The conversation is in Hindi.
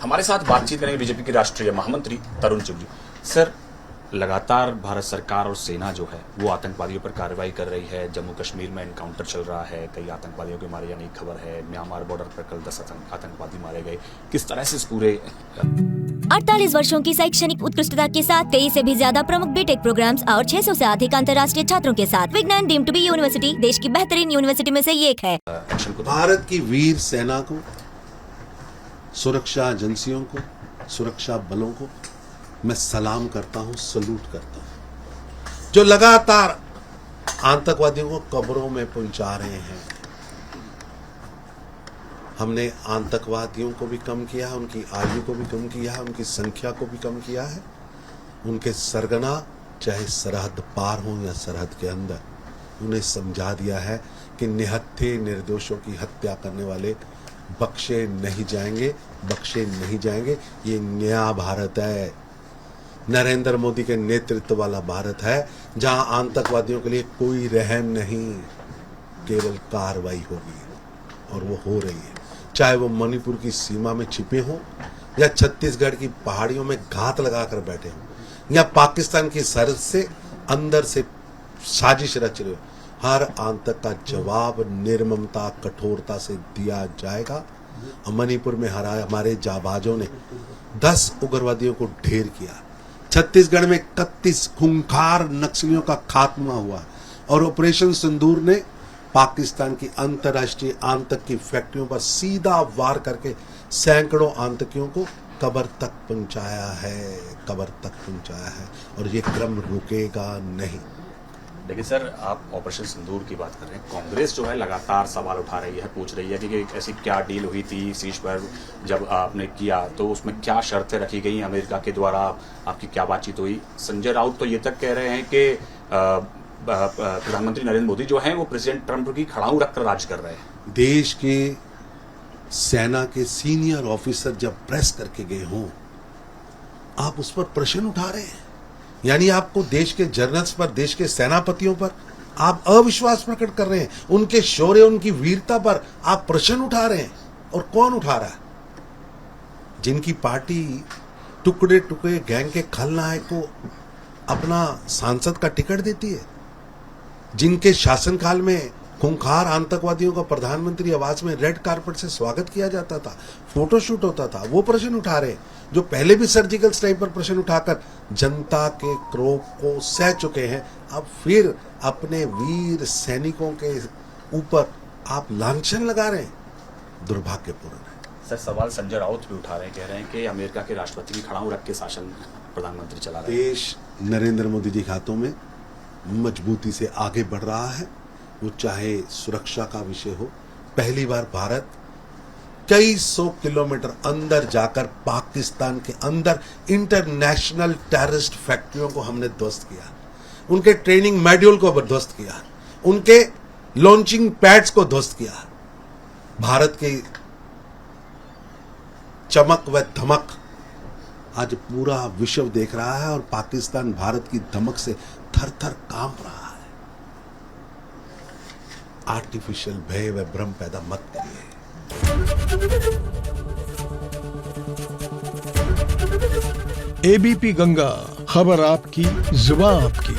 हमारे साथ बातचीत करेंगे बीजेपी के राष्ट्रीय महामंत्री तरुण चुग जी। सर, लगातार भारत सरकार और सेना जो है वो आतंकवादियों पर कार्रवाई कर रही है। जम्मू कश्मीर में एनकाउंटर चल रहा है, कई आतंकवादियों के मारे जाने की खबर है। म्यांमार बॉर्डर पर कल 10 आतंकवादी मारे गए। किस तरह से इस पूरे 48 वर्षों की शैक्षणिक उत्कृष्टता के साथ 23 से भी ज्यादा प्रमुख बीटेक प्रोग्राम्स और 600 से अधिक अंतर्राष्ट्रीय छात्रों के साथ विज्ञान डीम्ड टू बी यूनिवर्सिटी देश की बेहतरीन यूनिवर्सिटी में से एक है। भारत की वीर सेना को, सुरक्षा एजेंसियों को, सुरक्षा बलों को मैं सलाम करता हूं, सलूट करता हूं, जो लगातार आतंकवादियों को कब्रों में पहुंचा रहे हैं। हमने आतंकवादियों को भी कम किया है, उनकी आयु को भी कम किया है, उनकी संख्या को भी कम किया है। उनके सरगना चाहे सरहद पार हो या सरहद के अंदर, उन्हें समझा दिया है कि निहत्थे निर्दोषों की हत्या करने वाले बख्शे नहीं जाएंगे, बख्शे नहीं जाएंगे। ये नया भारत है, नरेंद्र मोदी के नेतृत्व वाला भारत है, जहां आतंकवादियों के लिए कोई रहम नहीं, केवल कार्रवाई होगी और वो हो रही है। चाहे वो मणिपुर की सीमा में छिपे हों या छत्तीसगढ़ की पहाड़ियों में घात लगाकर बैठे हों या पाकिस्तान की सरहद से अंदर से साजिश रच रहे हो, हर आतंक का जवाब निर्ममता, कठोरता से दिया जाएगा। मणिपुर में हमारे जाबाजों ने 10 उग्रवादियों को ढेर किया। छत्तीसगढ़ में 31 खूंखार नक्सलियों का खात्मा हुआ और ऑपरेशन सिंदूर ने पाकिस्तान की अंतर्राष्ट्रीय आतंक की फैक्ट्रियों पर सीधा वार करके सैकड़ों आतंकियों को कब्र तक पहुंचाया है, कब्र तक पहुंचाया है, और ये क्रम रुकेगा नहीं। लेकिन सर, आप ऑपरेशन सिंदूर की बात कर रहे हैं। कांग्रेस जो है लगातार सवाल उठा रही है, पूछ रही है कि ऐसी क्या डील हुई थी सीज पर, जब आपने किया तो उसमें क्या शर्तें रखी गई अमेरिका के द्वारा, आपकी क्या बातचीत हुई। संजय राउत तो ये तक कह रहे हैं कि प्रधानमंत्री नरेंद्र मोदी जो है वो प्रेसिडेंट ट्रंप की खड़ाऊ रखकर राज कर रहे हैं। देश के सेना के सीनियर ऑफिसर जब प्रेस करके गए हों, आप उस पर प्रश्न उठा रहे हैं, यानी आपको देश के जनरल्स पर, देश के सेनापतियों पर आप अविश्वास प्रकट कर रहे हैं, उनके शौर्य, उनकी वीरता पर आप प्रश्न उठा रहे हैं। और कौन उठा रहा है? जिनकी पार्टी टुकड़े टुकड़े गैंग के खलनायक को अपना सांसद का टिकट देती है, जिनके शासनकाल में खूंखार आतंकवादियों का प्रधानमंत्री आवास में रेड कारपेट से स्वागत किया जाता था, फोटोशूट होता था, वो प्रश्न उठा रहे, जो पहले भी सर्जिकल स्ट्राइक पर प्रश्न उठाकर जनता के क्रोध को सह चुके हैं। अब फिर अपने वीर सैनिकों के ऊपर आप लांछन लगा रहे हैं, दुर्भाग्यपूर्ण है। सर, सवाल संजय राउत भी उठा रहे हैं, कह रहे हैं कि अमेरिका के राष्ट्रपति की खड़ाऊ रख के शासन प्रधानमंत्री चला रहे हैं। देश नरेंद्र मोदी जी के हाथों में मजबूती से आगे बढ़ रहा है, वो चाहे सुरक्षा का विषय हो। पहली बार भारत कई 100 किलोमीटर अंदर जाकर पाकिस्तान के अंदर इंटरनेशनल टेररिस्ट फैक्ट्रियों को हमने ध्वस्त किया, उनके ट्रेनिंग मॉड्यूल को ध्वस्त किया, उनके लॉन्चिंग पैड्स को ध्वस्त किया। भारत की चमक व धमक आज पूरा विश्व देख रहा है और पाकिस्तान भारत की धमक से थर थर कांप रहा है। आर्टिफिशियल भय व भ्रम पैदा मत करिए। एबीपी गंगा, खबर आपकी, जुबान आपकी।